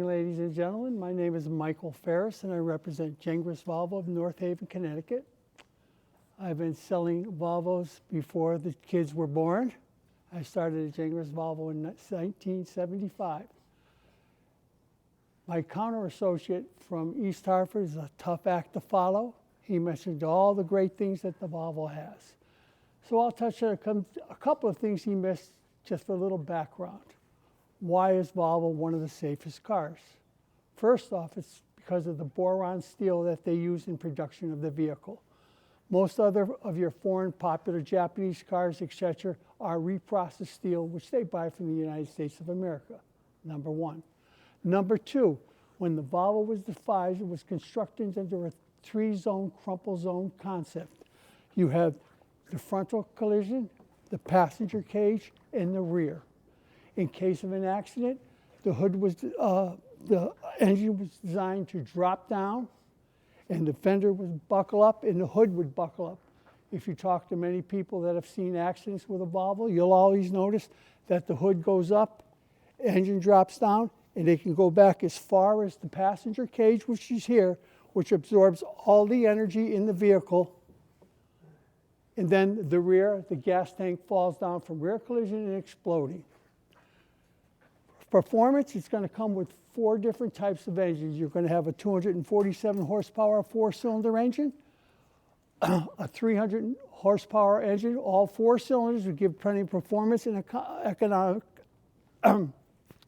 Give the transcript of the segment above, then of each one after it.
Ladies and gentlemen, my name is Michael Ferris and I represent Gengras Volvo of North Haven, Connecticut. I've been selling Volvos before the kids were born. I started at Gengras Volvo in 1975. My counter associate from East Hartford is a tough act to follow. He mentioned all the great things that the Volvo has. So I'll touch on a couple of things he missed just for a little background. Why is Volvo one of the safest cars? First off, it's because of the boron steel that they use in production of the vehicle. Most other of your foreign popular Japanese cars, etc., are reprocessed steel, which they buy from the United States of America, number one. Number two, when the Volvo was devised, it was constructed under a three-zone crumple zone concept. You have the frontal collision, the passenger cage, and the rear. In case of an accident, the engine was designed to drop down, and the fender would buckle up, and the hood would buckle up. If you talk to many people that have seen accidents with a Volvo, you'll always notice that the hood goes up, engine drops down, and they can go back as far as the passenger cage, which is here, which absorbs all the energy in the vehicle. And then the rear, the gas tank falls down from rear collision and exploding. Performance, it's going to come with 4 different types of engines. You're going to have a 247 horsepower 4-cylinder engine, a 300 horsepower engine. All 4 cylinders will give plenty of performance and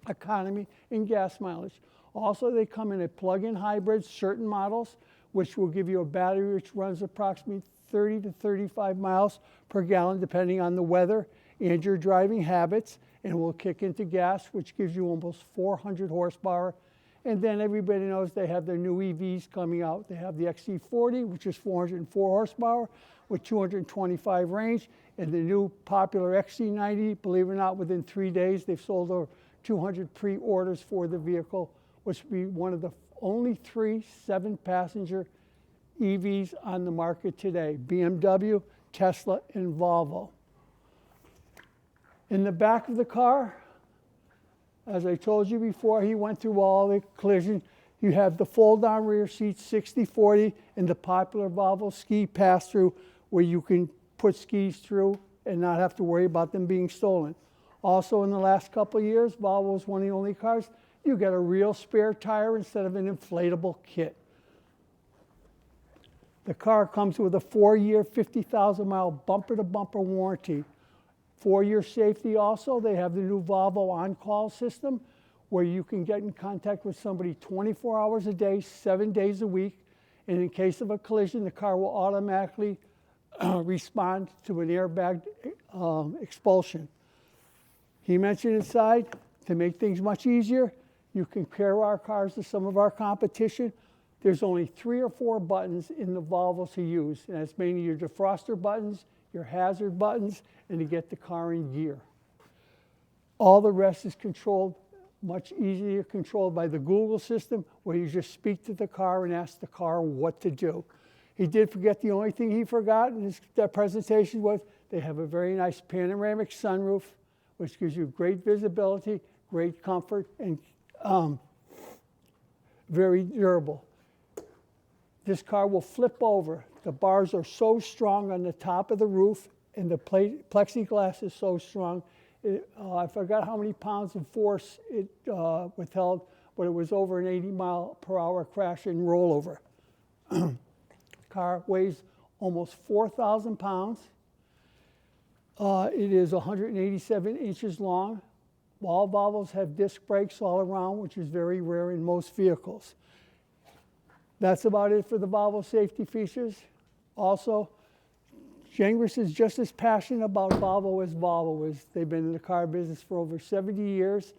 economy in gas mileage. Also, they come in a plug-in hybrid, certain models, which will give you a battery which runs approximately 30 to 35 miles per gallon, depending on the weather and your driving habits, and will kick into gas, which gives you almost 400 horsepower. And then everybody knows they have their new EVs coming out. They have the XC60, which is 404 horsepower with 225 range, and the new popular XC90, believe it or not, within 3 days, they've sold over 200 pre-orders for the vehicle, which will be one of the only 3 7-passenger EVs on the market today: BMW, Tesla, and Volvo. In the back of the car, as I told you before, he went through all the collision. You have the fold-down rear seats, 60/40, and the popular Volvo ski pass-through, where you can put skis through and not have to worry about them being stolen. Also, in the last couple of years, Volvo is one of the only cars you get a real spare tire instead of an inflatable kit. The car comes with a 4-year, 50,000-mile bumper-to-bumper warranty. For your safety also, they have the new Volvo on-call system, where you can get in contact with somebody 24 hours a day, 7 days a week. And in case of a collision, the car will automatically respond to an airbag expulsion. He mentioned inside, to make things much easier, you can compare our cars to some of our competition. There's only 3 or 4 buttons in the Volvo to use, and that's mainly your defroster buttons, your hazard buttons, and to get the car in gear. All the rest is controlled, much easier controlled by the Google system, where you just speak to the car and ask the car what to do. He did forget the only thing he forgot in his presentation was they have a very nice panoramic sunroof, which gives you great visibility, great comfort, and very durable. This car will flip over. The bars are so strong on the top of the roof, and the plexiglass is so strong. I forgot how many pounds of force it withheld, but it was over an 80-mile-per-hour crash and rollover. Car weighs almost 4,000 pounds. It is 187 inches long. All Volvos have disc brakes all around, which is very rare in most vehicles. That's about it for the Volvo safety features. Also, Gengras is just as passionate about Volvo as Volvo is. They've been in the car business for over 70 years.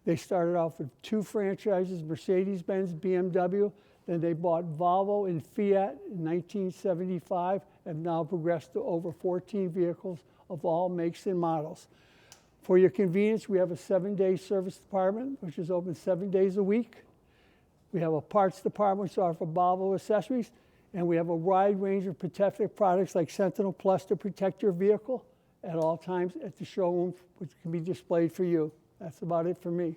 They started off with 2 franchises, Mercedes-Benz, BMW. Then they bought Volvo and Fiat in 1975 and now progressed to over 14 vehicles of all makes and models. For your convenience, we have a 7-day service department, which is open 7 days a week. We have a parts department, which offer Volvo accessories, and we have a wide range of protective products like Sentinel Plus to protect your vehicle at all times at the showroom, which can be displayed for you. That's about it for me.